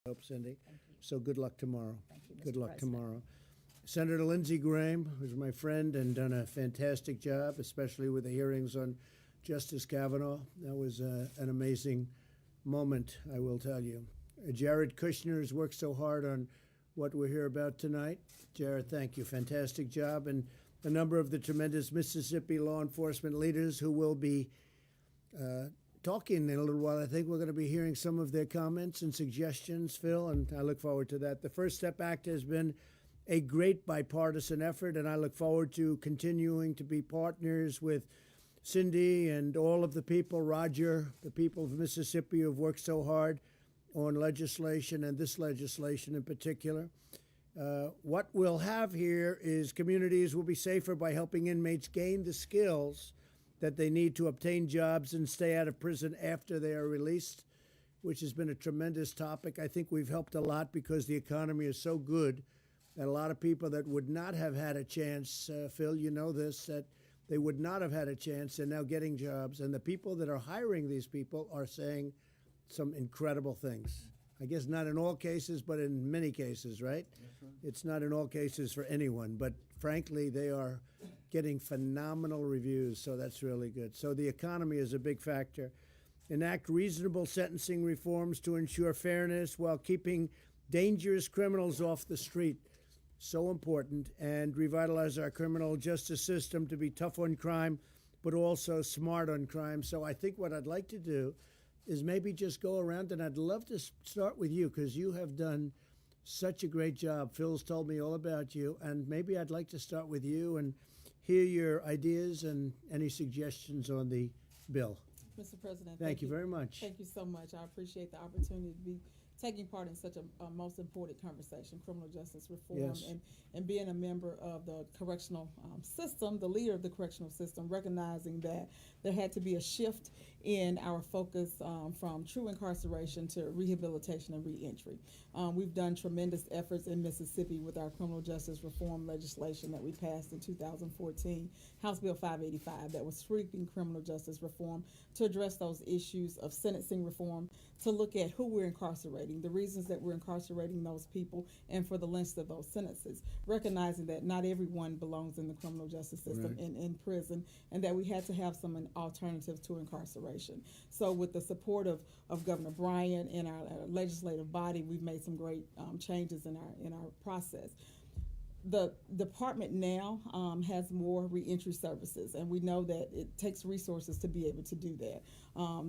Hope, Cindy. Thank you. So good luck tomorrow. Thank you, Good Mr. luck President. tomorrow. Senator Lindsey Graham, who's my friend and done a fantastic job, especially with the hearings on Justice Kavanaugh. That was an amazing moment, I will tell you. Jared Kushner has worked so hard on what we're here about tonight. Jared, thank you. Fantastic job. And a number of the tremendous Mississippi law enforcement leaders who will be talking in a little while. I think we're going to be hearing some of their comments and suggestions, Phil, and I look forward to that. The First Step Act has been a great bipartisan effort, and I look forward to continuing to be partners with Cindy and all of the people, Roger, the people of Mississippi who have worked so hard on legislation and this legislation in particular. What we'll have here is communities will be safer by helping inmates gain the skills that they need to obtain jobs and stay out of prison after they are released, which has been a tremendous topic. I think we've helped a lot because the economy is so good that a lot of people that would not have had a chance, Phil, you know this, that they would not have had a chance are now getting jobs. And the people that are hiring these people are saying some incredible things. I guess not in all cases, but in many cases, right? That's right. It's not in all cases for anyone, but frankly, they are getting phenomenal reviews, so that's really good. So the economy is a big factor. Enact reasonable sentencing reforms to ensure fairness while keeping dangerous criminals off the street. So important. And revitalize our criminal justice system to be tough on crime, but also smart on crime. So I think what I'd like to do is maybe just go around, and I'd love to start with you because you have done such a great job. Phil's told me all about you, and maybe I'd like to start with you and hear your ideas and any suggestions on the bill. Mr. President, Thank you very much. Thank you so much. I appreciate the opportunity to be taking part in such a most important conversation, criminal justice reform, Yes. and being a member of the correctional system, the leader of the correctional system, recognizing that there had to be a shift in our focus from true incarceration to rehabilitation and reentry. We've done tremendous efforts in Mississippi with our criminal justice reform legislation that we passed in 2014, House Bill 585, that was sweeping criminal justice reform to address those issues of sentencing reform, to look at who we're incarcerating, the reasons that we're incarcerating those people, and for the lengths of those sentences, recognizing that not everyone belongs in the criminal justice system, Right. in prison, and that we had to have some alternatives to incarceration. So with the support of Governor Bryan and our legislative body, we've made some great changes in our process. The department now has more reentry services, and we know that it takes resources to be able to do that.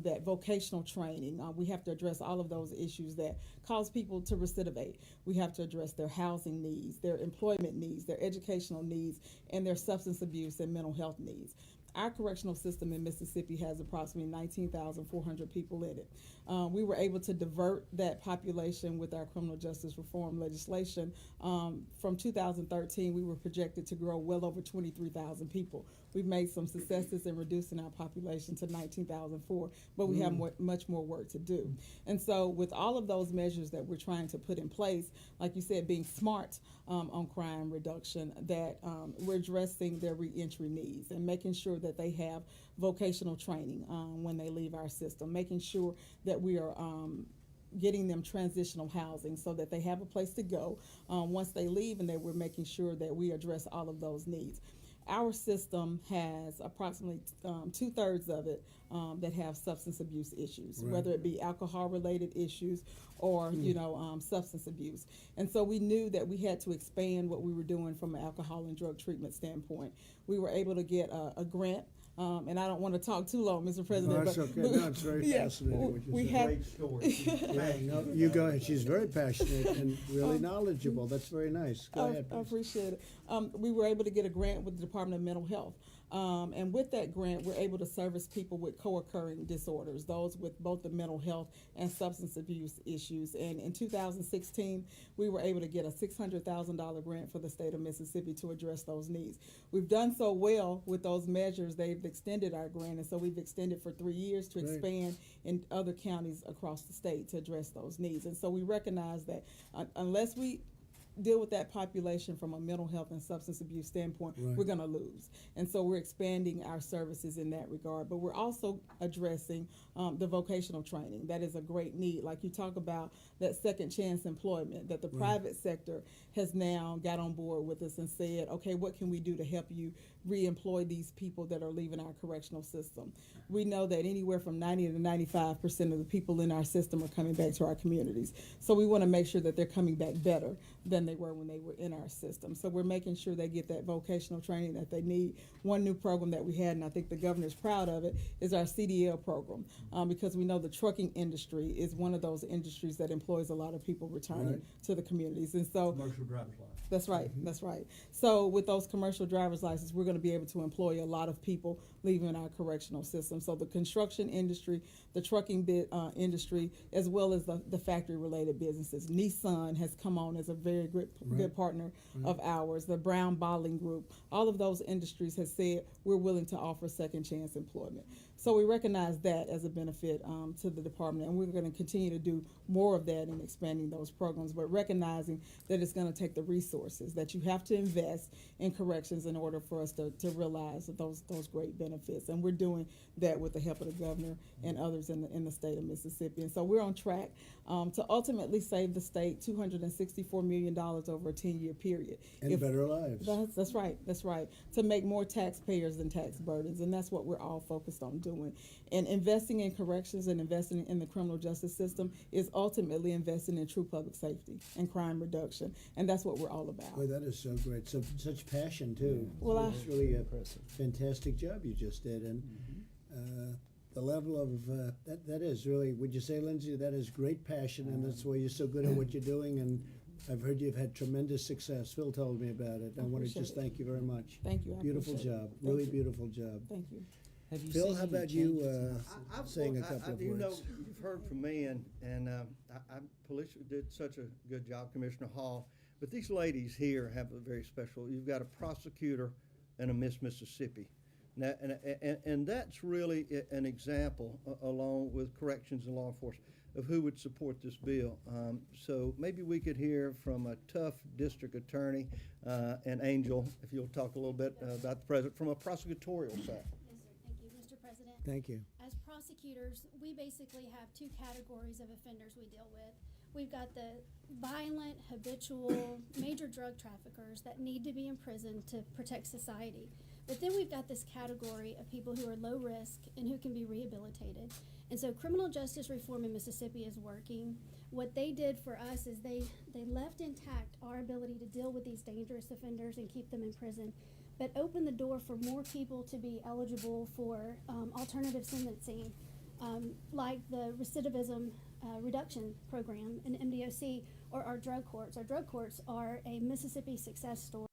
That vocational training, we have to address all of those issues that cause people to recidivate. We have to address their housing needs, their employment needs, their educational needs, and their substance abuse and mental health needs. Our correctional system in Mississippi has approximately 19,400 people in it. We were able to divert that population with our criminal justice reform legislation. From 2013, we were projected to grow well over 23,000 people. We've made some successes in reducing our population to 19,004, but we have much more work to do. And so with all of those measures that we're trying to put in place, like you said, being smart on crime reduction, that we're addressing their reentry needs and making sure that they have vocational training when they leave our system, making sure that we are getting them transitional housing so that they have a place to go once they leave, and that we're making sure that we address all of those needs. Our system has approximately 2/3 of it that have substance abuse issues, Right. whether it be alcohol-related issues or substance abuse. And so we knew that we had to expand what we were doing from an alcohol and drug treatment standpoint. We were able to get a grant. And I don't want to talk too long, Mr. President. No, that's okay. No, it's very fascinating what you we said. had, Great story. Yeah, no, you go ahead. She's very passionate and really knowledgeable. That's very nice. Go ahead, I please. appreciate it. We were able to get a grant with the Department of Mental Health. And with that grant, we're able to service people with co-occurring disorders, those with both the mental health and substance abuse issues. And in 2016, we were able to get a $600,000 grant for the state of Mississippi to address those needs. We've done so well with those measures, they've extended our grant, and so we've extended for 3 years to Great. expand in other counties across the state to address those needs. And so we recognize that unless we deal with that population from a mental health and substance abuse standpoint, Right. we're going to lose. And so we're expanding our services in that regard. But we're also addressing the vocational training. That is a great need. Like you talk about that second chance employment, that the Right. private sector has now got on board with us and said, okay, what can we do to help you reemploy these people that are leaving our correctional system? We know that anywhere from 90 to 95% of the people in our system are coming back to our communities. So we want to make sure that they're coming back better than they were when they were in our system. So we're making sure they get that vocational training that they need. One new program that we had, and I think the governor's proud of it, is our CDL program, because we know the trucking industry is one of those industries that employs a lot of people returning Right. to the communities. And so Commercial driver's license. that's right. That's right. So with those commercial driver's licenses, we're going to be able to employ a lot of people leaving our correctional system. So the construction industry, the trucking industry, as well as the factory-related businesses. Nissan has come on as a very good Right. partner of ours. The Brown Bottling Group, all of those industries have said we're willing to offer second chance employment. So we recognize that as a benefit to the department, and we're going to continue to do more of that in expanding those programs, but recognizing that it's going to take the resources, that you have to invest in corrections in order for us to realize those great benefits. And we're doing that with the help of the governor and others in the state of Mississippi. And so we're on track to ultimately save the state $264 million over a 10-year period. And better lives. That's right. That's right. To make more taxpayers than tax burdens, and that's what we're all focused on doing. And investing in corrections and investing in the criminal justice system is ultimately investing in true public safety and crime reduction, and that's what we're all about. Boy, that is so great. Such passion too. Well, It's really a fantastic job you just did, and the level of that is really. Would you say, Lindsay, that is great passion, and that's why you're so good at what you're doing. And I've heard you've had tremendous success. Phil told me about it. I want to appreciate just it. thank you very much. Thank you. I Beautiful appreciate it. job. Thank Really you. beautiful job. Thank you. Have you Phil, seen how any about you changes? saying a couple of You know, words? you've heard from me, and police did such a good job, Commissioner Hall. But these ladies here have a very special. You've got a prosecutor and a Miss Mississippi, now, and that's really an example, along with corrections and law enforcement, of who would support this bill. So maybe we could hear from a tough district attorney, and Angel, if you'll talk a little bit about the president from a prosecutorial side. Yes, sir. Thank you, Mr. President. Thank you. As prosecutors, we basically have two categories of offenders we deal with. We've got the violent, habitual, major drug traffickers that need to be in prison to protect society. But then we've got this category of people who are low risk and who can be rehabilitated. And so criminal justice reform in Mississippi is working. What they did for us is they left intact our ability to deal with these dangerous offenders and keep them in prison, but opened the door for more people to be eligible for alternative sentencing, like the recidivism reduction program in MDOC, or our drug courts. Our drug courts are a Mississippi success story.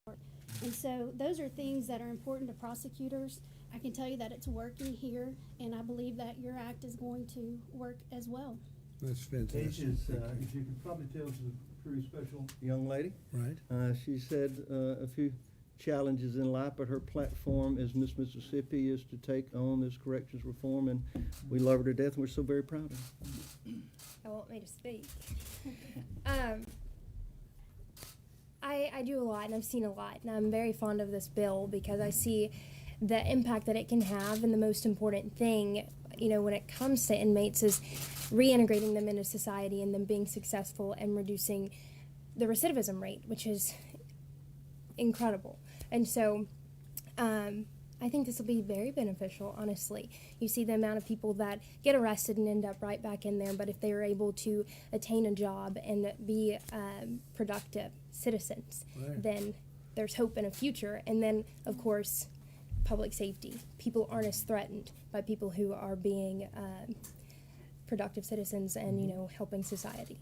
And so those are things that are important to prosecutors. I can tell you that it's working here, and I believe that your act is going to work as well. That's Paige fantastic. is, Thank you. as you can probably tell, she's a pretty special young lady. Right. She said a few challenges in life, but her platform as Miss Mississippi is to take on this corrections reform, and we love her to death, and we're so very proud of her. I want me to speak. I do a lot, and I've seen a lot, and I'm very fond of this bill because I see the impact that it can have, and the most important thing, when it comes to inmates is reintegrating them into society and them being successful and reducing the recidivism rate, which is incredible. And so I think this will be very beneficial, honestly. You see the amount of people that get arrested and end up right back in there, but if they are able to attain a job and be productive citizens, Right. then there's hope in a future. And then, of course, public safety. People aren't as threatened by people who are being productive citizens and, helping society.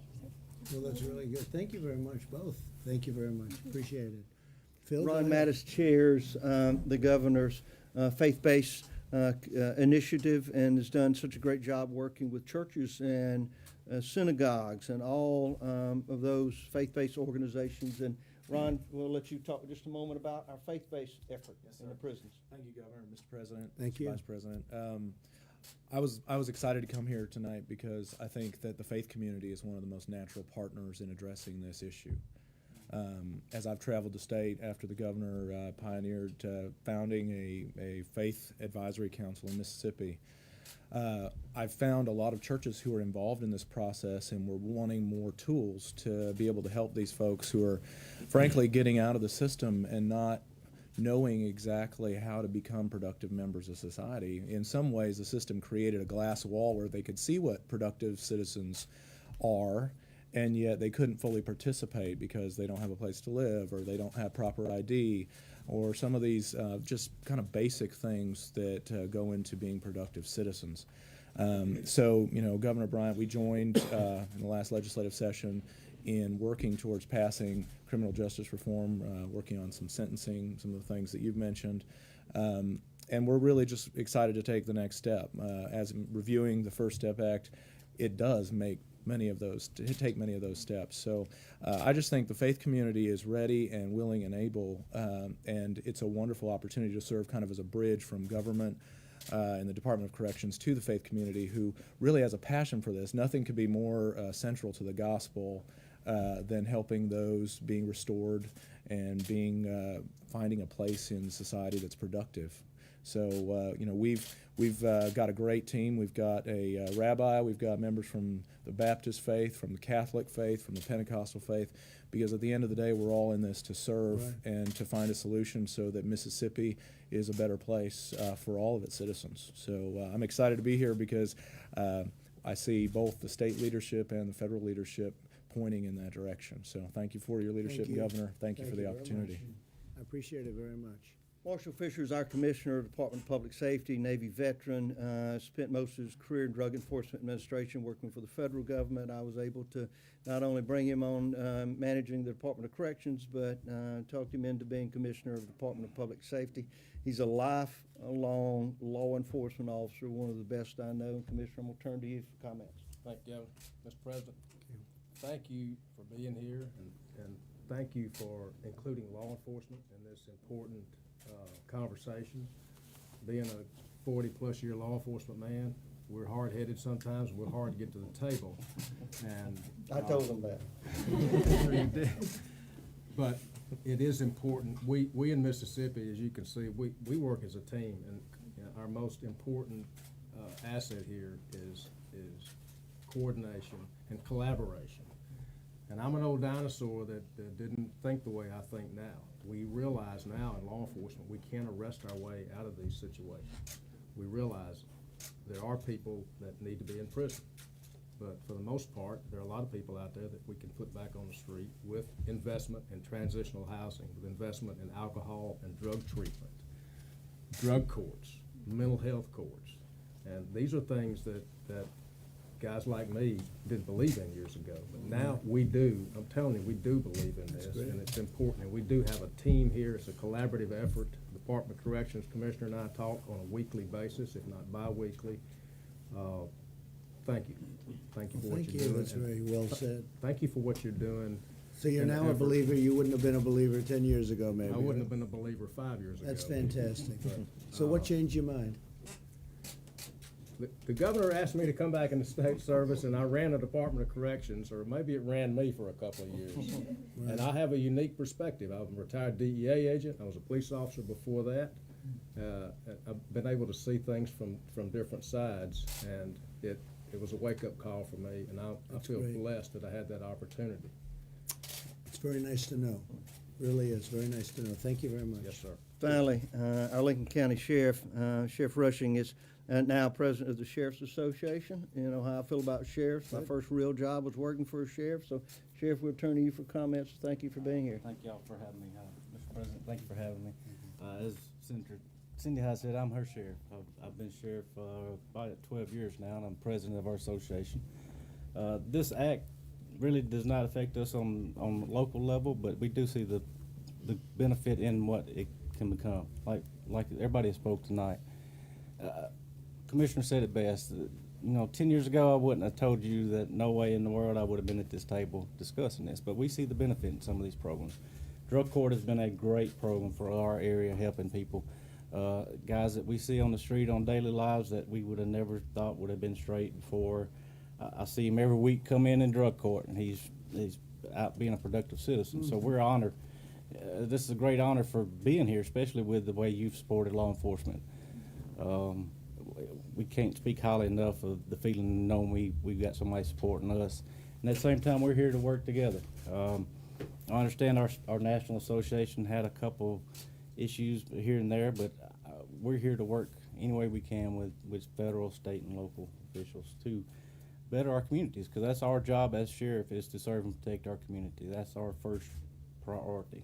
Well, that's really good. Thank you very much, both. Thank you very much. Appreciate it. Phil, go Ron ahead. Mattis chairs the governor's faith-based initiative and has done such a great job working with churches and synagogues and all of those faith-based organizations. And Ron, we'll let you talk just a moment about our faith-based effort Yes, in the sir. prisons. Thank you, Governor, Mr. President. Thank Mr. you. Vice President. I was excited to come here tonight because I think that the faith community is one of the most natural partners in addressing this issue. as I've traveled the state after the governor pioneered founding a faith advisory council in Mississippi, I've found a lot of churches who are involved in this process and were wanting more tools to be able to help these folks who are frankly getting out of the system and not knowing exactly how to become productive members of society. In some ways, the system created a glass wall where they could see what productive citizens are, and yet they couldn't fully participate because they don't have a place to live, or they don't have proper ID, or some of these just kind of basic things that go into being productive citizens. So, you know, Governor Bryant, we joined in the last legislative session in working towards passing criminal justice reform, working on some sentencing, some of the things that you've mentioned. And we're really just excited to take the next step. As reviewing the First Step Act, it does make many of those, take many of those steps. So I just think the faith community is ready and willing and able, and it's a wonderful opportunity to serve kind of as a bridge from government and the Department of Corrections to the faith community, who really has a passion for this. Nothing could be more central to the gospel than helping those being restored and being finding a place in society that's productive. So you know, we've got a great team. We've got a rabbi. We've got members from the Baptist faith, from the Catholic faith, from the Pentecostal faith, because at the end of the day, we're all in this to serve and to find a solution so that Mississippi is a better place for all of its citizens. So I'm excited to be here because I see both the state leadership and the federal leadership pointing in that direction. So thank you for your leadership, Governor. Thank you for the opportunity. I appreciate it very much. Marshall Fisher is our Commissioner of the Department of Public Safety, Navy veteran, spent most of his career in Drug Enforcement Administration working for the federal government. I was able to not only bring him on managing the Department of Corrections, but talked him into being Commissioner of the Department of Public Safety. He's a lifelong law enforcement officer, one of the best I know. Commissioner, I'm going to turn to you for comments. Thank you, Mr. President. Thank you for being here, and thank you for including law enforcement in this important conversation. Being a 40-plus year law enforcement man, we're hard-headed sometimes, and we're hard to get to the table. And I told him that. Sure you did. But it is important. We in Mississippi, as you can see, we work as a team, and our most important asset here is coordination and collaboration. And I'm an old dinosaur that didn't think the way I think now. We realize now in law enforcement we can't arrest our way out of these situations. We realize there are people that need to be in prison. But for the most part, there are a lot of people out there that we can put back on the street with investment in transitional housing, with investment in alcohol and drug treatment, drug courts, mental health courts. And these are things that guys like me didn't believe in years ago. But now we do. I'm telling you, we do believe in this, and it's important. And we do have a team here. It's a collaborative effort. The Department of Corrections Commissioner and I talk on a weekly basis, if not bi-weekly. Thank you. Thank you for what you're doing. That's very well said. Thank you for what you're doing. So you're in now the a effort. believer. You wouldn't have been a believer 10 years ago, maybe. I wouldn't have been a believer 5 years ago. That's fantastic. But, So what changed your mind? The governor asked me to come back in the state service, and I ran the Department of Corrections, or maybe it ran me for a couple of years. And I have a unique perspective. I'm a retired DEA agent. I was a police officer before that. I've been able to see things from different sides, and it was a wake-up call for me, and I feel great. blessed that I had that opportunity. It's very nice to know. Really is very nice to know. Thank you very much. Yes, sir. Finally, our Lincoln County Sheriff, Sheriff Rushing, is now president of the Sheriff's Association. You know how I feel about sheriffs. My first real job was working for a sheriff. So, Sheriff, we'll turn to you for comments. Thank you for being here. Thank y'all for having me, Mr. President. Thank you for having me. As Senator Cindy has said, I'm her sheriff. I've been sheriff about 12 years now, and I'm president of our association. This act really does not affect us on the local level, but we do see the benefit in what it can become. Like everybody spoke tonight. Commissioner said it best. 10 years ago, I wouldn't have told you that no way in the world I would have been at this table discussing this, but we see the benefit in some of these programs. Drug Court has been a great program for our area, helping people. Guys that we see on the street on daily lives that we would have never thought would have been straight before. I see him every week come in Drug Court, and he's out being a productive citizen. So we're honored. This is a great honor for being here, especially with the way you've supported law enforcement. We can't speak highly enough of the feeling knowing we've got somebody supporting us. And at the same time, we're here to work together. I understand our national association had a couple issues here and there, but we're here to work any way we can with federal, state, and local officials to better our communities, because that's our job as sheriff, is to serve and protect our community. That's our first priority.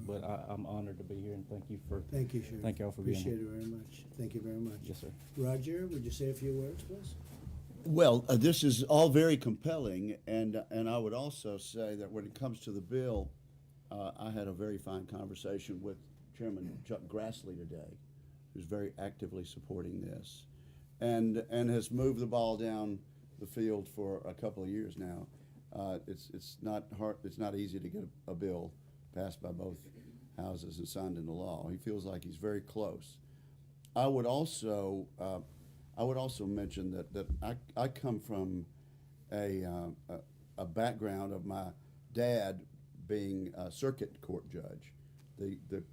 But I'm honored to be here, and thank you for Thank you, Sheriff. Thank you all for being Appreciate here. it very much. Thank you very much. Yes, sir. Roger, would you say a few words, please? Well, this is all very compelling, and I would also say that when it comes to the bill, I had a very fine conversation with Chairman Chuck Grassley today, who's very actively supporting this, and has moved the ball down the field for a couple of years now. It's not hard. It's not easy to get a bill passed by both houses and signed into law. He feels like he's very close. I would also mention that I come from a background of my dad being a circuit court judge, the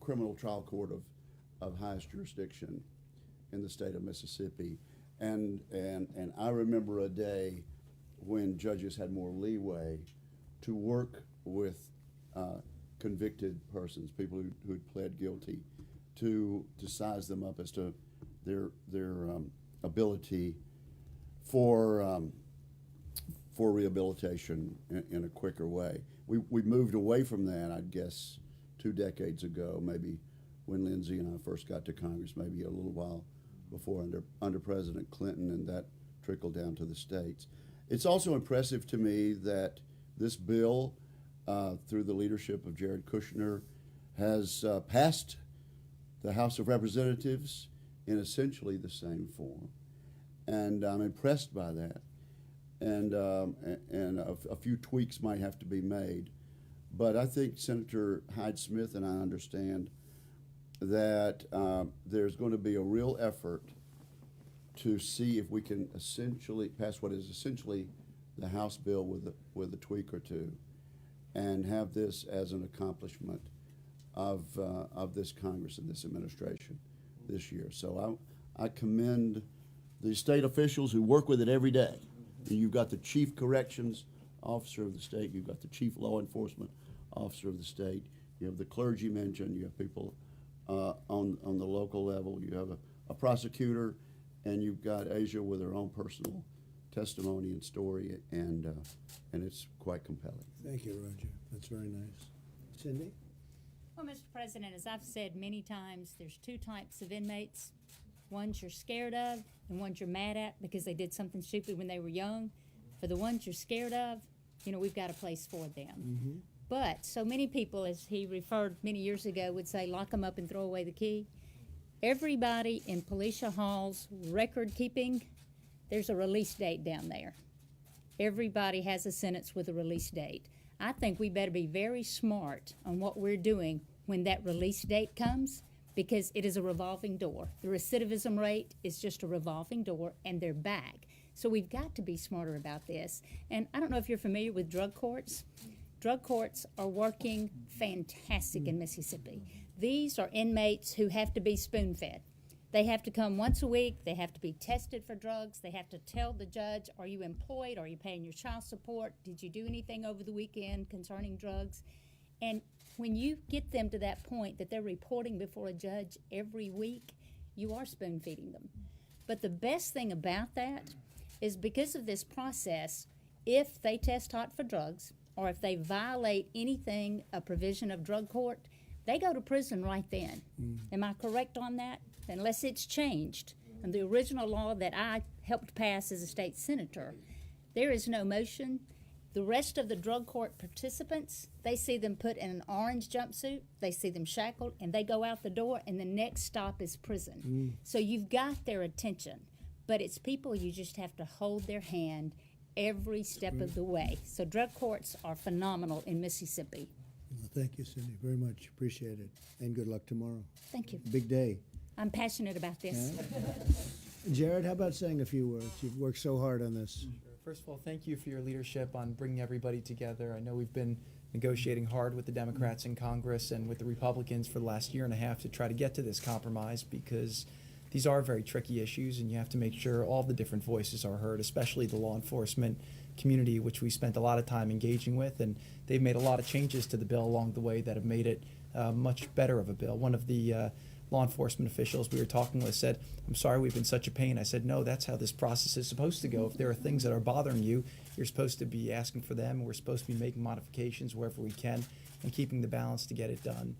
criminal trial court of highest jurisdiction in the state of Mississippi, and I remember a day when judges had more leeway to work with convicted persons, people who'd pled guilty, to size them up as to their ability for rehabilitation in a quicker way. We moved away from that, I'd guess, 2 decades ago, maybe when Lindsay and I first got to Congress, maybe a little while before under President Clinton, and that trickled down to the states. It's also impressive to me that this bill, through the leadership of Jared Kushner, has passed the House of Representatives in essentially the same form, and I'm impressed by that. And a few tweaks might have to be made, but I think Senator Hyde-Smith and I understand that there's going to be a real effort to see if we can essentially pass what is essentially the House bill with a tweak or two, and have this as an accomplishment of this Congress and this administration this year. So I commend the state officials who work with it every day. You've got the chief corrections officer of the state, you've got the chief law enforcement officer of the state, you have the clergy mentioned, you have people on the local level, you have a prosecutor, and you've got Asia with her own personal testimony and story, and it's quite compelling. Thank you, Roger. That's very nice. Cindy? Well, Mr. President, as I've said many times, there's 2 types of inmates. Ones you're scared of and ones you're mad at because they did something stupid when they were young. For the ones you're scared of, we've got a place for them. Mm-hmm. But so many people, as he referred many years ago, would say, lock them up and throw away the key. Everybody in Policia Hall's record keeping, there's a release date down there. Everybody has a sentence with a release date. I think we better be very smart on what we're doing when that release date comes, because it is a revolving door. The recidivism rate is just a revolving door, and they're back. So we've got to be smarter about this. And I don't know if you're familiar with drug courts. Drug courts are working fantastic in Mississippi. These are inmates who have to be spoon-fed. They have to come once a week. They have to be tested for drugs. They have to tell the judge, are you employed? Are you paying your child support? Did you do anything over the weekend concerning drugs? And when you get them to that point that they're reporting before a judge every week, you are spoon-feeding them. But the best thing about that is, because of this process, if they test hot for drugs, or if they violate anything, a provision of drug court, they go to prison right then. Am I correct on that? Unless it's changed. And the original law that I helped pass as a state senator, there is no motion. The rest of the drug court participants, they see them put in an orange jumpsuit, they see them shackled, and they go out the door, and the next stop is prison. So you've got their attention, but it's people you just have to hold their hand every step of the way. So drug courts are phenomenal in Mississippi. Well, thank you, Cindy, very much. Appreciate it. And good luck tomorrow. Thank you. Big day. I'm passionate about this. Jared, how about saying a few words? You've worked so hard on this. First of all, thank you for your leadership on bringing everybody together. I know we've been negotiating hard with the Democrats in Congress and with the Republicans for the last year and a half to try to get to this compromise, because these are very tricky issues and you have to make sure all the different voices are heard, especially the law enforcement community, which we spent a lot of time engaging with, and they've made a lot of changes to the bill along the way that have made it much better of a bill. One of the law enforcement officials we were talking with said, "I'm sorry we've been such a pain." I said, "No, that's how this process is supposed to go. If there are things that are bothering you, you're supposed to be asking for them, and we're supposed to be making modifications wherever we can and keeping the balance to get it done."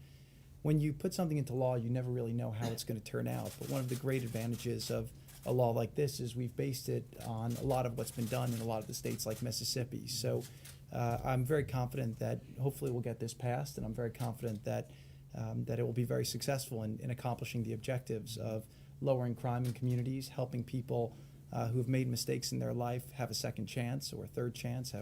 When you put something into law, you never really know how it's going to turn out. But one of the great advantages of a law like this is we've based it on a lot of what's been done in a lot of the states like Mississippi. So I'm very confident that hopefully we'll get this passed, and I'm very confident that that it will be very successful in accomplishing the objectives of lowering crime in communities, helping people who have made mistakes in their life have a second chance or a third chance.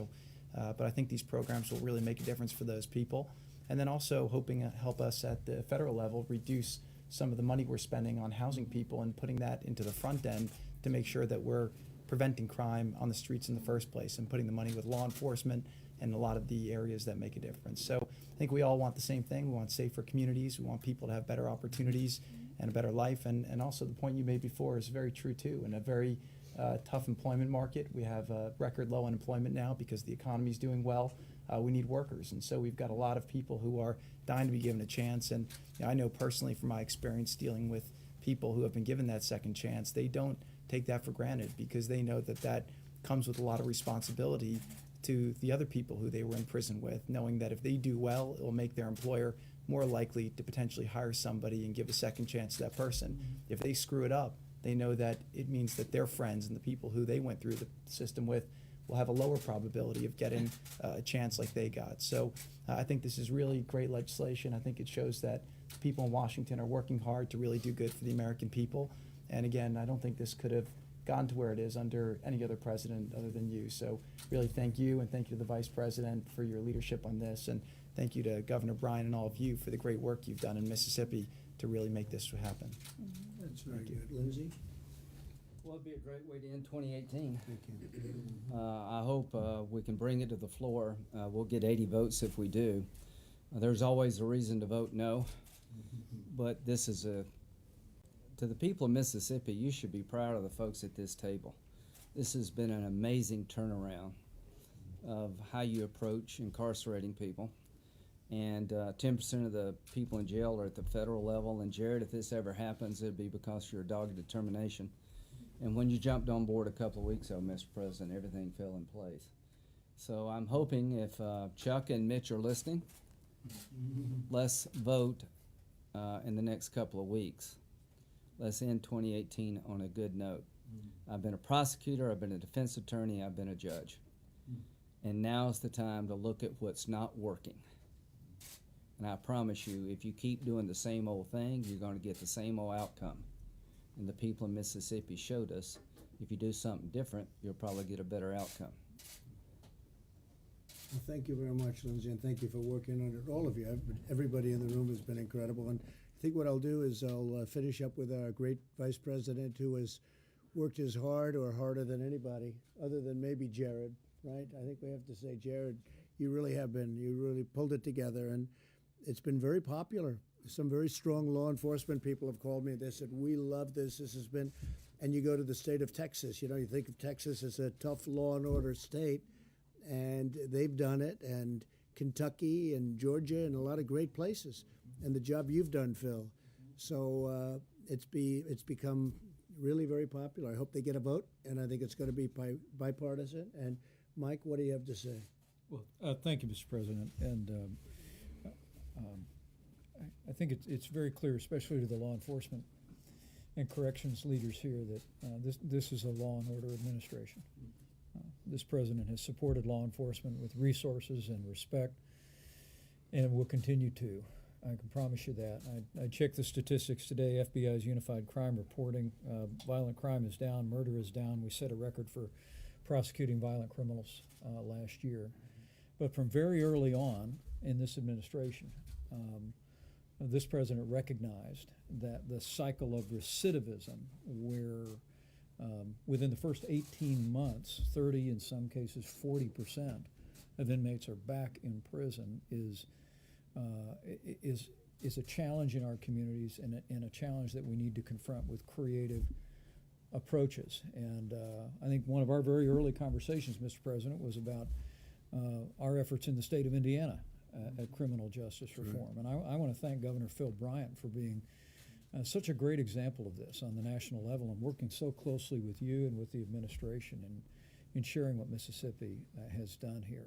But I think these programs will really make a difference for those people. And then also hoping to help us at the federal level reduce some of the money we're spending on housing people and putting that into the front end to make sure that we're preventing crime on the streets in the first place and putting the money with law enforcement and a lot of the areas that make a difference. So I think we all want the same thing. We want safer communities. We want people to have better opportunities and a better life. And also the point you made before is very true too. In a very tough employment market, we have record low unemployment now because the economy is doing well. We need workers. And so we've got a lot of people who are dying to be given a chance. And I know personally from my experience dealing with people who have been given that second chance, they don't take that for granted because they know that that comes with a lot of responsibility to the other people who they were in prison with, knowing that if they do well, it will make their employer more likely to potentially hire somebody and give a second chance to that person. If they screw it up, they know that it means that their friends and the people who they went through the system with will have a lower probability of getting a chance like they got. So I think this is really great legislation. I think it shows that people in Washington are working hard to really do good for the American people. And again, I don't think this could have gotten to where it is under any other president other than you. So really thank you, and thank you to the Vice President for your leadership on this, and thank you to Governor Bryan and all of you for the great work you've done in Mississippi to really make this happen. That's very good. Lindsay? Well, it'd be a great way to end 2018. I hope we can bring it to the floor. We'll get 80 votes if we do. There's always a reason to vote no, but this is to the people of Mississippi, you should be proud of the folks at this table. This has been an amazing turnaround of how you approach incarcerating people. And 10% of the people in jail are at the federal level. And Jared, if this ever happens, it'd be because of your dogged determination. And when you jumped on board a couple of weeks ago, Mr. President, everything fell in place. So I'm hoping if Chuck and Mitch are listening, let's vote in the next couple of weeks. Let's end 2018 on a good note. I've been a prosecutor, I've been a defense attorney, I've been a judge. And now's the time to look at what's not working. And I promise you, if you keep doing the same old thing, you're going to get the same old outcome. And the people in Mississippi showed us, if you do something different, you'll probably get a better outcome. Well, thank you very much, Lindsay, and thank you for working on it. All of you, everybody in the room has been incredible. And I think what I'll do is I'll finish up with our great Vice President who has worked as hard or harder than anybody, other than maybe Jared, right? I think we have to say, Jared, you really have been. You really pulled it together, and it's been very popular. Some very strong law enforcement people have called me. They said, we love this. This has been, and you go to the state of Texas. You know, you think of Texas as a tough law and order state, and they've done it, and Kentucky and Georgia and a lot of great places. And the job you've done, Phil. So it's become really very popular. I hope they get a vote, and I think it's going to be bipartisan. And Mike, what do you have to say? Well, thank you, Mr. President. And I think it's very clear, especially to the law enforcement and corrections leaders here, that this is a law and order administration. This president has supported law enforcement with resources and respect, and will continue to. I can promise you that. I checked the statistics today. FBI's unified crime reporting. Violent crime is down. Murder is down. We set a record for prosecuting violent criminals last year. But from very early on in this administration, this president recognized that the cycle of recidivism, where Within the first 18 months, 30, in some cases 40% of inmates are back in prison is a challenge in our communities and a challenge that we need to confront with creative approaches. And I think one of our very early conversations, Mr. President, was about our efforts in the state of Indiana at criminal justice reform. And I want to thank Governor Phil Bryant for being such a great example of this on the national level and working so closely with you and with the administration in sharing what Mississippi has done here.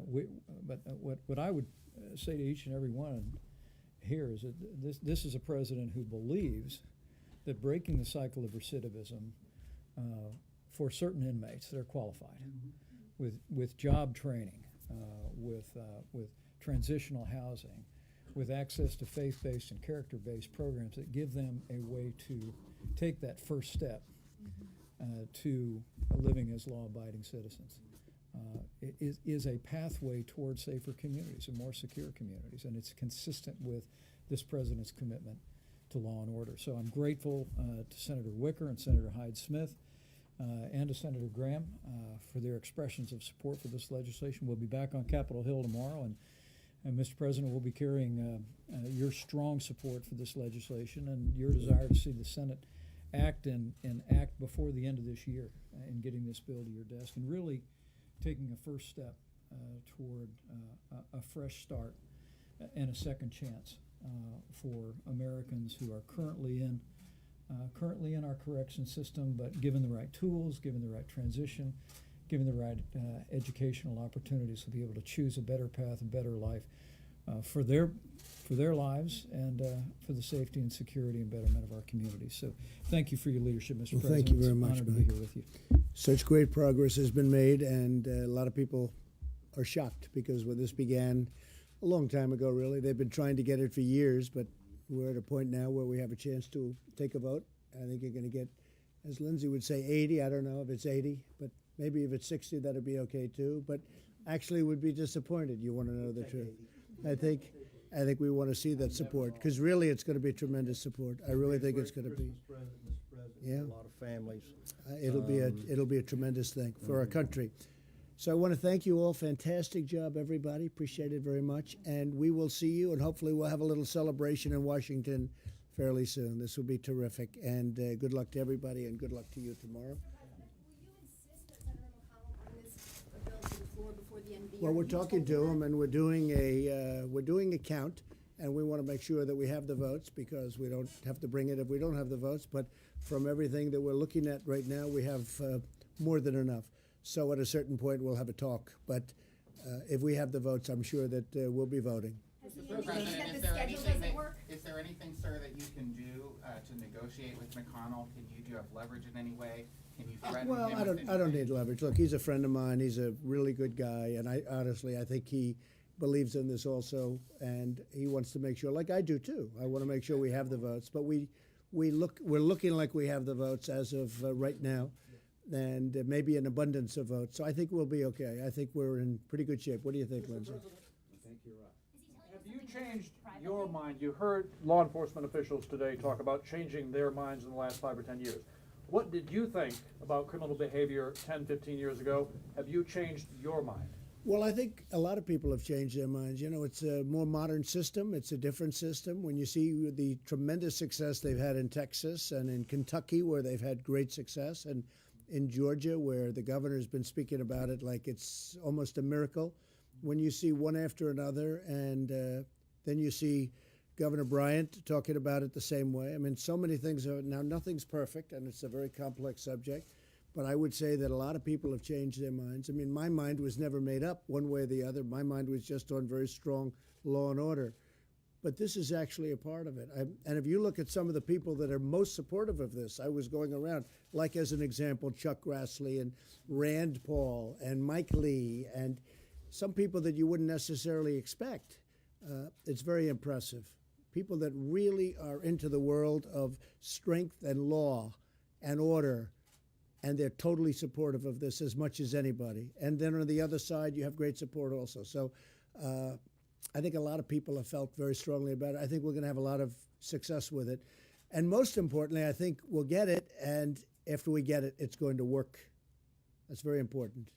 What I would say to each and every one here is that this is a president who believes that breaking the cycle of recidivism for certain inmates that are qualified, with job training, with transitional housing, with access to faith-based and character-based programs that give them a way to take that first step to living as law-abiding citizens, is a pathway towards safer communities and more secure communities, and it's consistent with this president's commitment to law and order. So I'm grateful to Senator Wicker and Senator Hyde-Smith and to Senator Graham for their expressions of support for this legislation. We'll be back on Capitol Hill tomorrow, and Mr. President, we'll be carrying your strong support for this legislation and your desire to see the Senate act and act before the end of this year in getting this bill to your desk and really taking a first step toward a fresh start and a second chance for Americans who are currently in our correction system, but given the right tools, given the right transition, given the right educational opportunities to be able to choose a better path, a better life for their lives and for the safety and security and betterment of our communities. So thank you for your leadership, Mr. President. Thank you very It's an much, honor to be Mike. here with you. Such great progress has been made, and a lot of people are shocked because when this began a long time ago, really, they've been trying to get it for years, but we're at a point now where we have a chance to take a vote. I think you're going to get, as Lindsay would say, 80. I don't know if it's 80, but maybe if it's 60, that'd be okay too. But actually, would be disappointed. You want to know the truth. I think we want to see that support because really, it's going to be tremendous support. I really think it's going to be. Mr. President, Yeah. a lot of families. It'll be a tremendous thing for our country. So I want to thank you all. Fantastic job, everybody. Appreciate it very much. And we will see you, and hopefully we'll have a little celebration in Washington fairly soon. This will be terrific. And good luck to everybody, and good luck to you tomorrow. Well, we're talking to him, and we're doing a count, and we want to make sure that we have the votes because we don't have to bring it if we don't have the votes. But from everything that we're looking at right now, we have more than enough. So at a certain point, we'll have a talk. But if we have the votes, I'm sure that we'll be voting. Mr. President, is there anything, sir, that you can do to negotiate with McConnell? Do you have leverage in any way? Can you threaten Well, him? I don't need leverage. Look, he's a friend of mine. He's a really good guy, and I think he believes in this also, and he wants to make sure, like I do too. I want to make sure we have the votes, but we're looking like we have the votes as of right now, and maybe an abundance of votes. So I think we'll be okay. I think we're in pretty good shape. What do you think, Lindsay? I think you're right. Have you changed your mind? You heard law enforcement officials today talk about changing their minds in the last 5 or 10 years. What did you think about criminal behavior 10, 15 years ago? Have you changed your mind? Well, I think a lot of people have changed their minds. You know, it's a more modern system. It's a different system. When you see the tremendous success they've had in Texas and in Kentucky, where they've had great success, and in Georgia, where the governor's been speaking about it like it's almost a miracle. When you see one after another, and then you see Governor Bryant talking about it the same way. I mean, so many things are, now nothing's perfect, and it's a very complex subject, but I would say that a lot of people have changed their minds. I mean, my mind was never made up one way or the other. My mind was just on very strong law and order. But this is actually a part of it. And if you look at some of the people that are most supportive of this, I was going around, like as an example, Chuck Grassley and Rand Paul and Mike Lee and some people that you wouldn't necessarily expect. It's very impressive. People that really are into the world of strength and law and order, and they're totally supportive of this as much as anybody. And then on the other side, you have great support also. So I think a lot of people have felt very strongly about it. I think we're going to have a lot of success with it. And most importantly, I think we'll get it, and after we get it, it's going to work. That's very important.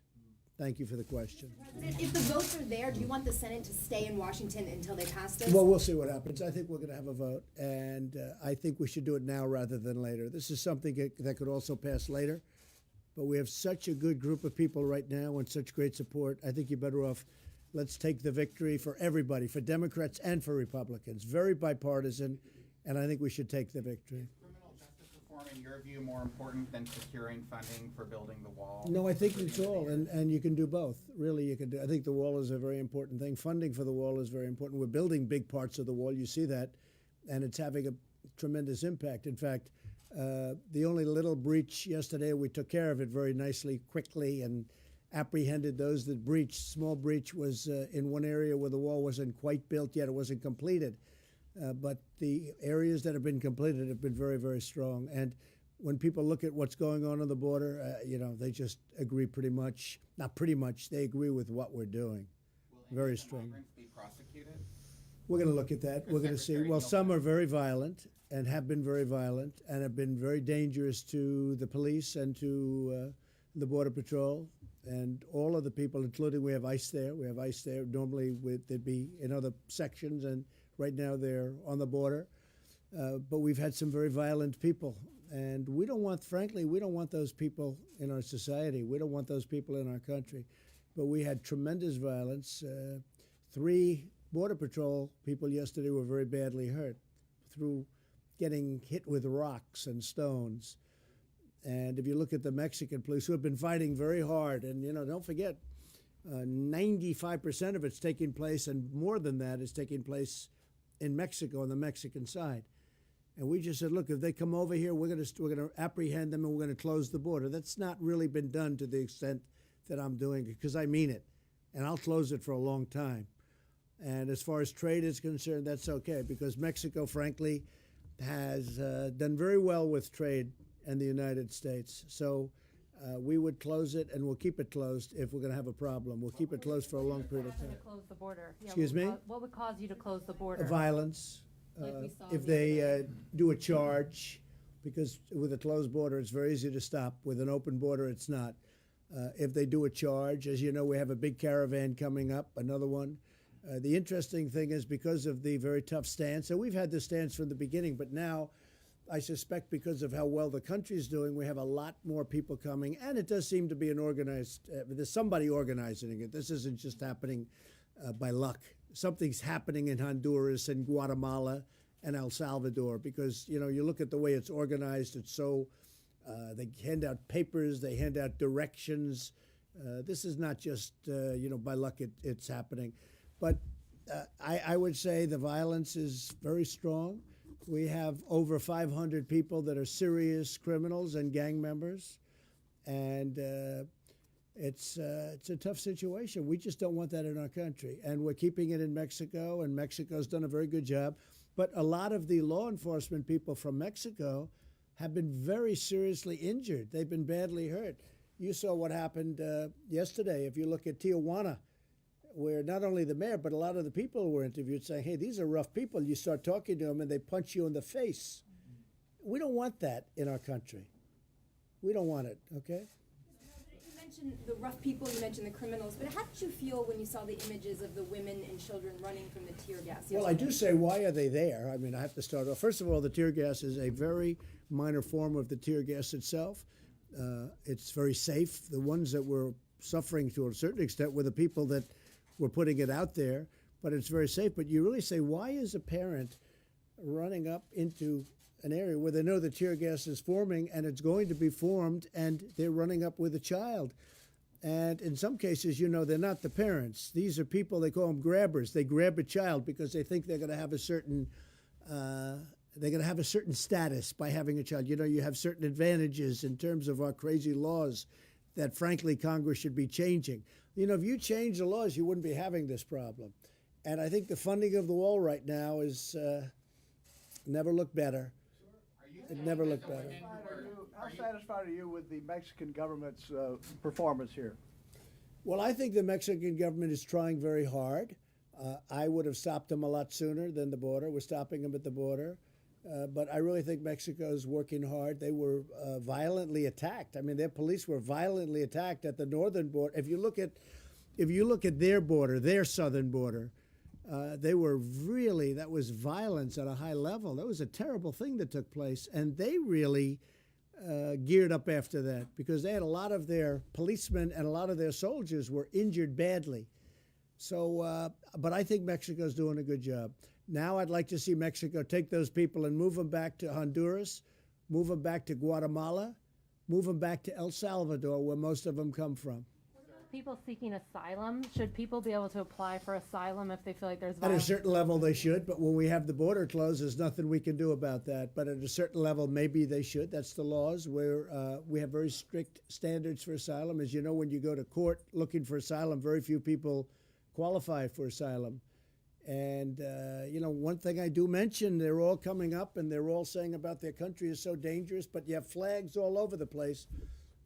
Thank you for the question. President, if the votes are there, do you want the Senate to stay in Washington until they pass this? Well, we'll see what happens. I think we're going to have a vote, and I think we should do it now rather than later. This is something that could also pass later, but we have such a good group of people right now and such great support. I think you're better off. Let's take the victory for everybody, for Democrats and for Republicans. Very bipartisan, and I think we should take the victory. Criminal justice reform, in your view, more important than securing funding for building the wall? No, I think it's all, and you can do both. Really, you can do. I think the wall is a very important thing. Funding for the wall is very important. We're building big parts of the wall. You see that, and it's having a tremendous impact. In fact, the only little breach yesterday, we took care of it very nicely, quickly, and apprehended those that breached. Small breach was in one area where the wall wasn't quite built yet. It wasn't completed. But the areas that have been completed have been very, very strong. And when people look at what's going on the border, they just agree pretty much. Not pretty much. They agree with what we're doing. Very strong. Migrants be prosecuted? We're going to look at that. We're going to see. Well, some are very violent and have been very violent and have been very dangerous to the police and to the Border Patrol and all of the people, including we have ICE there. We have ICE there. Normally they'd be in other sections, and right now they're on the border. But we've had some very violent people. And we don't want, frankly, we don't want those people in our society. We don't want those people in our country. But we had tremendous violence. 3 Border Patrol people yesterday were very badly hurt through getting hit with rocks and stones. And if you look at the Mexican police, who have been fighting very hard, and don't forget, 95% of it's taking place, and more than that is taking place in Mexico on the Mexican side. And we just said, look, if they come over here, we're going to apprehend them and we're going to close the border. That's not really been done to the extent that I'm doing it, because I mean it, and I'll close it for a long time. And as far as trade is concerned, that's okay, because Mexico, frankly, has done very well with trade and the United States. So we would close it, and we'll keep it closed if we're going to have a problem. We'll keep it closed for a long period of time. Close the border. Yeah, Excuse me? What would cause you to close the border? Violence. Like we saw If the other they day. do a charge, because with a closed border, it's very easy to stop. With an open border, it's not. If they do a charge, as you know, we have a big caravan coming up, another one. The interesting thing is, because of the very tough stance, and we've had this stance from the beginning, but now I suspect because of how well the country's doing, we have a lot more people coming, and it does seem to be an organized, there's somebody organizing it. This isn't just happening by luck. Something's happening in Honduras and Guatemala and El Salvador, because, you look at the way it's organized, it's so, they hand out papers, they hand out directions. This is not just, by luck it's happening. But I would say the violence is very strong. We have over 500 people that are serious criminals and gang members, and it's a tough situation. We just don't want that in our country, and we're keeping it in Mexico, and Mexico's done a very good job. But a lot of the law enforcement people from Mexico have been very seriously injured. They've been badly hurt. You saw what happened yesterday. If you look at Tijuana, where not only the mayor, but a lot of the people were interviewed saying, hey, these are rough people. You start talking to them and they punch you in the face. We don't want that in our country. We don't want it, okay? You mentioned the rough people, you mentioned the criminals, but how did you feel when you saw the images of the women and children running from the tear gas yesterday? Well, I do say, why are they there? I mean, I have to start off. First of all, the tear gas is a very minor form of the tear gas itself. It's very safe. The ones that were suffering to a certain extent were the people that were putting it out there, but it's very safe. But you really say, why is a parent running up into an area where they know the tear gas is forming and it's going to be formed, and they're running up with a child? And in some cases, they're not the parents. These are people, they call them grabbers. They grab a child because they think they're going to have a certain status by having a child. You have certain advantages in terms of our crazy laws that, frankly, Congress should be changing. If you change the laws, you wouldn't be having this problem. And I think the funding of the wall right now is never looked better. It never looked better. How satisfied are you with the Mexican government's performance here? Well, I think the Mexican government is trying very hard. I would have stopped them a lot sooner than the border. We're stopping them at the border. But I really think Mexico is working hard. They were violently attacked. I mean, their police were violently attacked at the northern border. If you look at their border, their southern border, they were really, that was violence at a high level. That was a terrible thing that took place, and they really geared up after that because they had a lot of their policemen and a lot of their soldiers were injured badly. So, but I think Mexico's doing a good job. Now I'd like to see Mexico take those people and move them back to Honduras, move them back to Guatemala, move them back to El Salvador, where most of them come from. People seeking asylum, should people be able to apply for asylum if they feel like there's At a violence? certain level, they should, but when we have the border closed, there's nothing we can do about that. But at a certain level, maybe they should. That's the laws. We have very strict standards for asylum. As you know, when you go to court looking for asylum, very few people qualify for asylum. And, one thing I do mention, they're all coming up and they're all saying about their country is so dangerous, but you have flags all over the place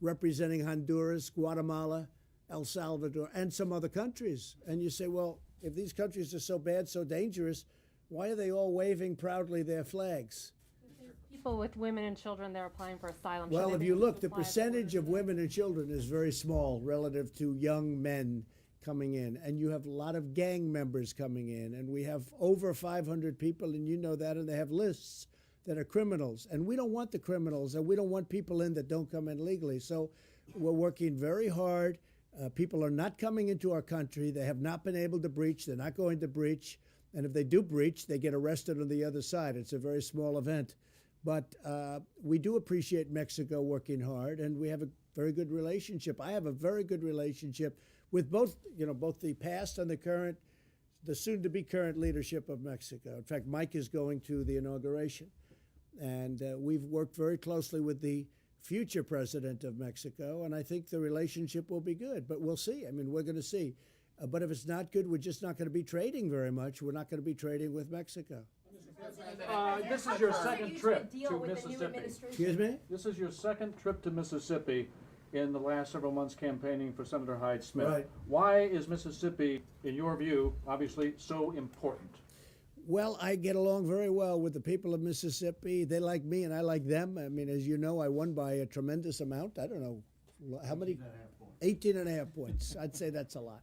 representing Honduras, Guatemala, El Salvador, and some other countries. And you say, well, if these countries are so bad, so dangerous, why are they all waving proudly their flags? People with women and children, they're applying for asylum. should Well, they if be you able to look, the apply at percentage border of women and children is very small relative to young men coming in. And you have a lot of gang members coming in. And we have over 500 people, and you know that, and they have lists that are criminals. And we don't want the criminals, and we don't want people in that don't come in legally. So we're working very hard. People are not coming into our country. They have not been able to breach. They're not going to breach. And if they do breach, they get arrested on the other side. It's a very small event. But we do appreciate Mexico working hard, and we have a very good relationship. I have a very good relationship with both the past and the current, the soon-to-be current leadership of Mexico. In fact, Mike is going to the inauguration. And we've worked very closely with the future president of Mexico, and I think the relationship will be good. But we'll see. I mean, we're going to see. But if it's not good, we're just not going to be trading very much. We're not going to be trading with Mexico. This is your second trip to Mississippi. Excuse me? This is your second trip to Mississippi in the last several months campaigning for Senator Hyde Smith. Right. Why is Mississippi, in your view, obviously so important? Well, I get along very well with the people of Mississippi. They like me and I like them. I mean, as you know, I won by a tremendous amount. I don't know how many? 18 and a half points. I'd say that's a lot.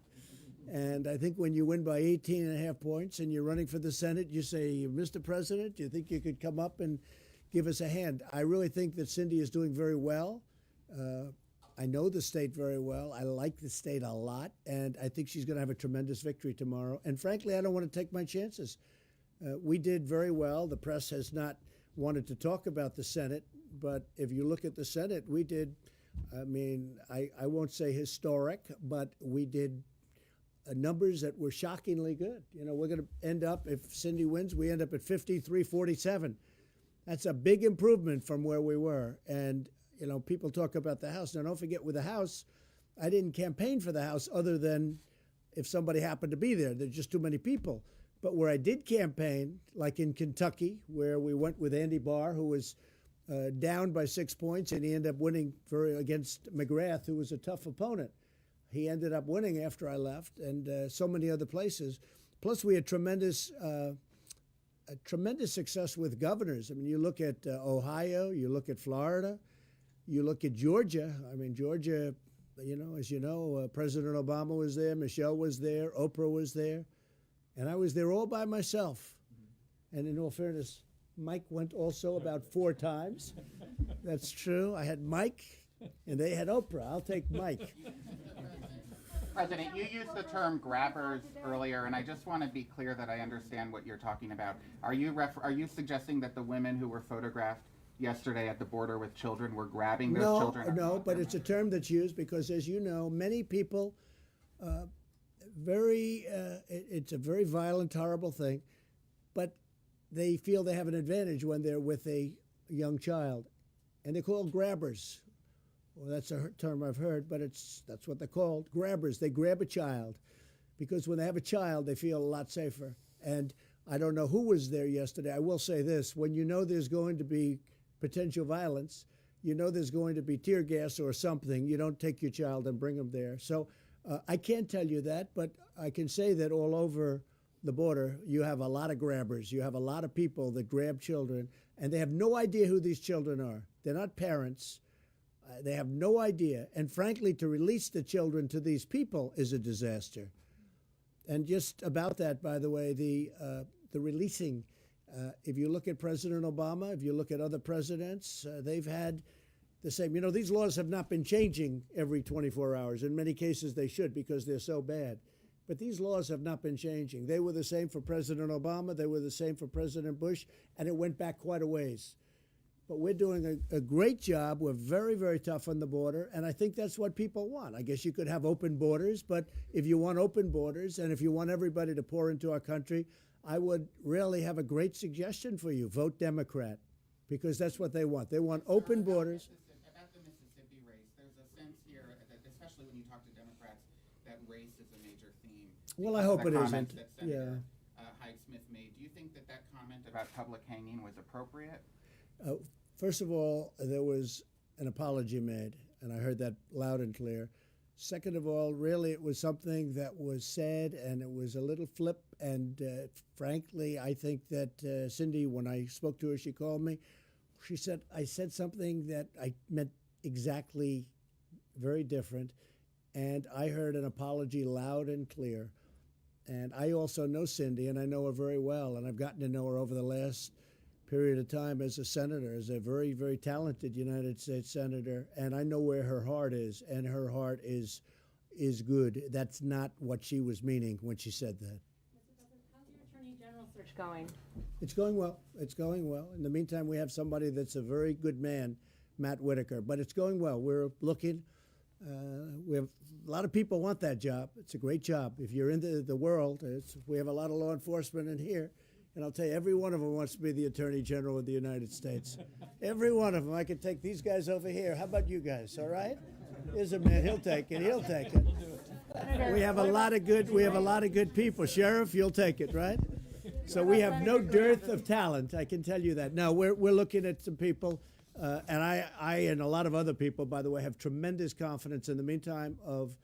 And I think when you win by 18 and a half points and you're running for the Senate, you say, Mr. President, do you think you could come up and give us a hand? I really think that Cindy is doing very well. I know the state very well. I like the state a lot, and I think she's going to have a tremendous victory tomorrow. And frankly, I don't want to take my chances. We did very well. The press has not wanted to talk about the Senate, but if you look at the Senate, we did, I mean, I won't say historic, but we did numbers that were shockingly good. You know, we're going to end up, if Cindy wins, we end up at 53-47. That's a big improvement from where we were. And, you know, people talk about the House. Now, don't forget, with the House, I didn't campaign for the House other than if somebody happened to be there. There's just too many people. But where I did campaign, like in Kentucky, where we went with Andy Barr, who was down by 6 points, and he ended up winning against McGrath, who was a tough opponent. He ended up winning after I left, and so many other places. Plus, we had tremendous success with governors. I mean, you look at Ohio, you look at Florida, you look at Georgia. I mean, Georgia, you know, as you know, President Obama was there, Michelle was there, Oprah was there, and I was there all by myself. And in all fairness, Mike went also about 4 times. That's true. I had Mike, and they had Oprah. I'll take Mike. President, you used the term grabbers earlier, and I just want to be clear that I understand what you're talking about. Are you suggesting that the women who were photographed yesterday at the border with children were grabbing those children? No, but it's a term that's used because, as you know, many people, it's a very violent, horrible thing, but they feel they have an advantage when they're with a young child, and they're called grabbers. Well, that's a term I've heard, but that's what they're called, grabbers. They grab a child because when they have a child, they feel a lot safer. And I don't know who was there yesterday. I will say this. When you know there's going to be potential violence, you know there's going to be tear gas or something, you don't take your child and bring them there. So I can't tell you that, but I can say that all over the border, you have a lot of grabbers. You have a lot of people that grab children, and they have no idea who these children are. They're not parents. They have no idea. And frankly, to release the children to these people is a disaster. And just about that, by the way, the releasing, if you look at President Obama, if you look at other presidents, they've had the same. You know, these laws have not been changing every 24 hours. In many cases, they should because they're so bad. But these laws have not been changing. They were the same for President Obama. They were the same for President Bush. And it went back quite a ways. But we're doing a great job. We're very, very tough on the border. And I think that's what people want. I guess you could have open borders. But if you want open borders and if you want everybody to pour into our country, I would really have a great suggestion for you. Vote Democrat. Because that's what they want. They want open borders. About the Mississippi race, there's a sense here, that especially when you talk to Democrats, that race is a major theme. Well, I hope it Comments isn't. that Senator Hyde-Smith made. Do you think that that comment about public hanging was appropriate? First of all, there was an apology made, and I heard that loud and clear. Second of all, really, it was something that was said, and it was a little flip. And frankly, I think that Cindy, when I spoke to her, she called me. She said, I said something that I meant exactly very different. And I heard an apology loud and clear. And I also know Cindy, and I know her very well. And I've gotten to know her over the last period of time as a senator, as a very, very talented United States senator. And I know where her heart is, and her heart is good. That's not what she was meaning when she said that. Mr. President, how's your Attorney General search going? It's going well. It's going well. In the meantime, we have somebody that's a very good man, Matt Whitaker. But it's going well. We're looking. We have a lot of people want that job. It's a great job. If you're into the world, we have a lot of law enforcement in here. And I'll tell you, every one of them wants to be the Attorney General of the United States. Every one of them. I could take these guys over here. How about you guys? All right? Here's a man. He'll take it. He'll take it. We have a lot of good people. Sheriff, you'll take it, right? So we have no dearth of talent. I can tell you that. No, we're looking at some people, and I and a lot of other people, by the way, have tremendous confidence in the meantime of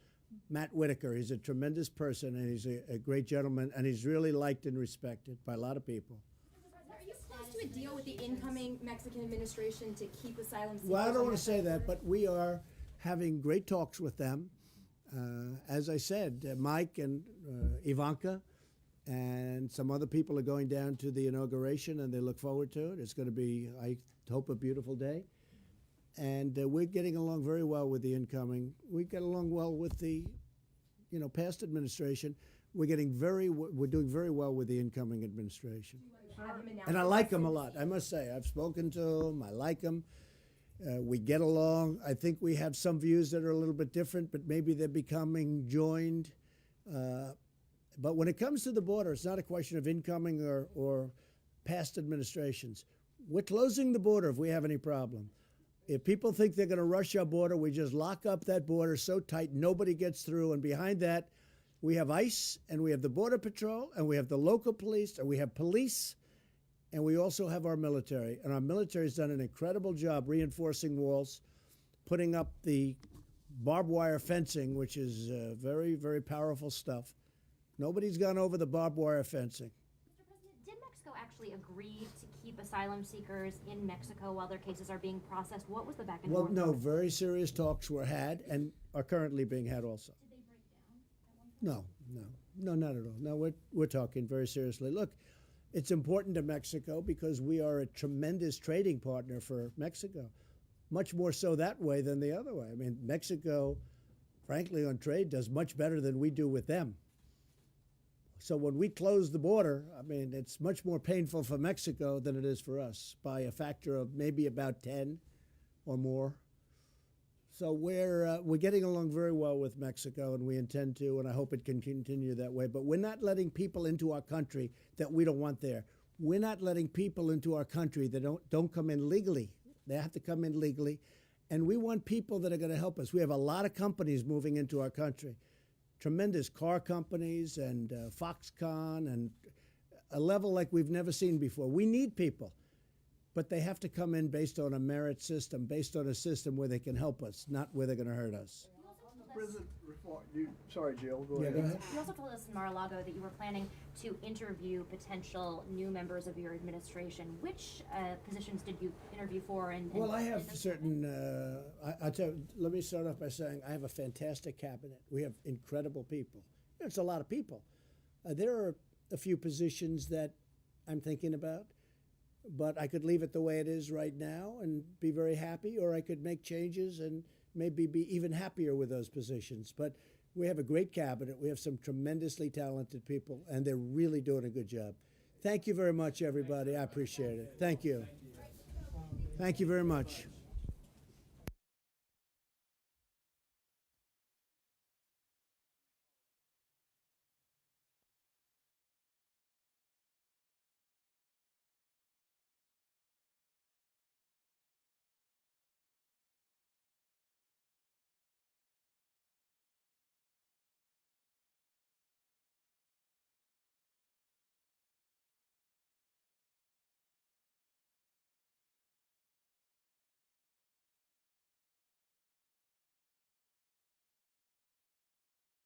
Matt Whitaker. He's a tremendous person, and he's a great gentleman, and he's really liked and respected by a lot of people. Are you close to a deal with the incoming Mexican administration to keep asylum seekers? Well, I don't on want to say that, but we are having great talks with them. As I said, Mike and Ivanka and some other people are going down to the inauguration, and they look forward to it. It's going to be, I hope, a beautiful day. And we're getting along very well with the incoming. We get along well with the, past administration. We're doing very well with the incoming administration. And I like them a lot. I must say, I've spoken to them. I like them. We get along. I think we have some views that are a little bit different, but maybe they're becoming joined. But when it comes to the border, it's not a question of incoming or past administrations. We're closing the border if we have any problem. If people think they're going to rush our border, we just lock up that border so tight nobody gets through. And behind that, we have ICE, and we have the Border Patrol, and we have the local police, and we have police, and we also have our military. And our military has done an incredible job reinforcing walls, putting up the barbed wire fencing, which is very, very powerful stuff. Nobody's gone over the barbed wire fencing. Mr. President, did Mexico actually agree to keep asylum seekers in Mexico while their cases are being processed? What was the back and forth? Well, no, very serious talks were had and are currently being had also. Did they break down at one point? No, not at all. No, we're talking very seriously. Look, it's important to Mexico because we are a tremendous trading partner for Mexico, much more so that way than the other way. I mean, Mexico, frankly, on trade does much better than we do with them. So when we close the border, I mean, it's much more painful for Mexico than it is for us by a factor of maybe about 10 or more. So we're getting along very well with Mexico, and we intend to, and I hope it can continue that way. But we're not letting people into our country that we don't want there. We're not letting people into our country that don't come in legally. They have to come in legally, and we want people that are going to help us. We have a lot of companies moving into our country. Tremendous car companies and Foxconn and a level like we've never seen before. We need people, but they have to come in based on a merit system, based on a system where they can help us, not where they're going to hurt us. President, Sorry, Jill, go Yeah, ahead. go ahead. You also told us in Mar-a-Lago that you were planning to interview potential new members of your administration. Which positions did you interview for? And Well, I have those- certain. I tell. Let me start off by saying I have a fantastic cabinet. We have incredible people. It's a lot of people. There are a few positions that I'm thinking about, but I could leave it the way it is right now and be very happy, or I could make changes and maybe be even happier with those positions. But we have a great cabinet. We have some tremendously talented people, and they're really doing a good job. Thank you very much, everybody. I appreciate it. Thank you. Thank you very much.